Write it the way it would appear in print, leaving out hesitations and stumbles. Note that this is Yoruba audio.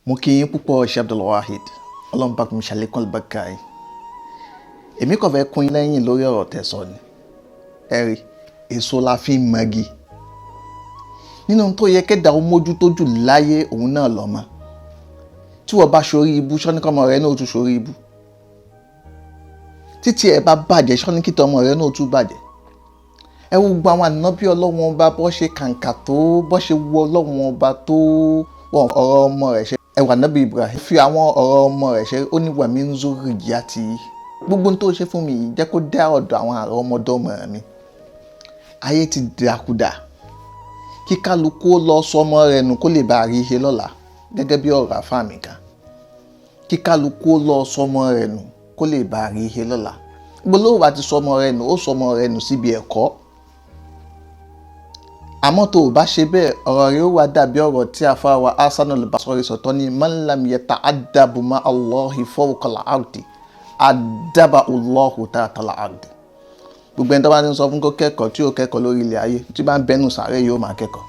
Mo kí yín púpọ̀ Aseyidh Alh Ọlọ́run bá mi ṣàlékún àlùbáríkà yín. Èmi kàn fẹ́ kún yín lẹ́yìn lórí ọ̀rọ̀ tẹ́ sọ ni. Ẹ rí, èso la fi ń mọgi. Nínú tó yẹ kẹ́dà ó mójútó jù láyé òun náà lọ́mọ. Tí wọ́n bá ṣorí ibú ṣọ́ní kọ́mọ rẹ náà tún ṣorí ibú. Títí ẹ bá bàjẹ́ ṣọ́ní kí tọmọ rẹ náà tún bàjẹ́. Ẹ wo gbogbo àwọn ànábì Ọlọ́run ọba bó ṣe kàǹkà tó, bó ṣe wọ Ọlọ́run ọba tó, wọn ọ̀rọ̀ ọmọ rẹ̀ ṣe. Ẹ wà nábì Ibrahim fi àwọn ọ̀rọ̀ ọmọ rẹ̀ ṣe, ó ní wà mí ń zórí ìyá ti gbogbo tó ṣe fún mi yìí jẹ́ kó dá ọ̀dọ̀ àwọn àrọ̀ ọmọdọ́mọ mi. Ayé ti dàkúdà kí kálukú lọ sọmọ rẹ̀ nù kó lè bá rí ihe lọ́la gẹ́gẹ́ bí ọ̀rọ̀ àfáàmì kan. Kí kálukú lọ sọmọ rẹ̀ nù kó lè bá rí ihe lọ́la. Gbólóhùn bá ti sọmọ rẹ̀ nù ó sọmọ rẹ̀ nù síbi ẹ̀kọ́. Àmọ́ tó o bá ṣe bẹ́ẹ̀ ọ̀rọ̀ rẹ̀ ó wá dàbí ọ̀rọ̀ tí àfáà wa Aseyidh Alh sọ̀tọ̀ ní man lam yata'addabu ma Allahi fawqa al-ardi adabahu Allahu tahta al-ardi. Gbogbo ẹni tó bá ti ń sọ fún kó kẹ́kọ̀ọ́ tí ó kẹ́kọ̀ọ́ lórí ilẹ̀ ayé tí bá ń bẹnu sàárè yóò máa kẹ́kọ̀ọ́.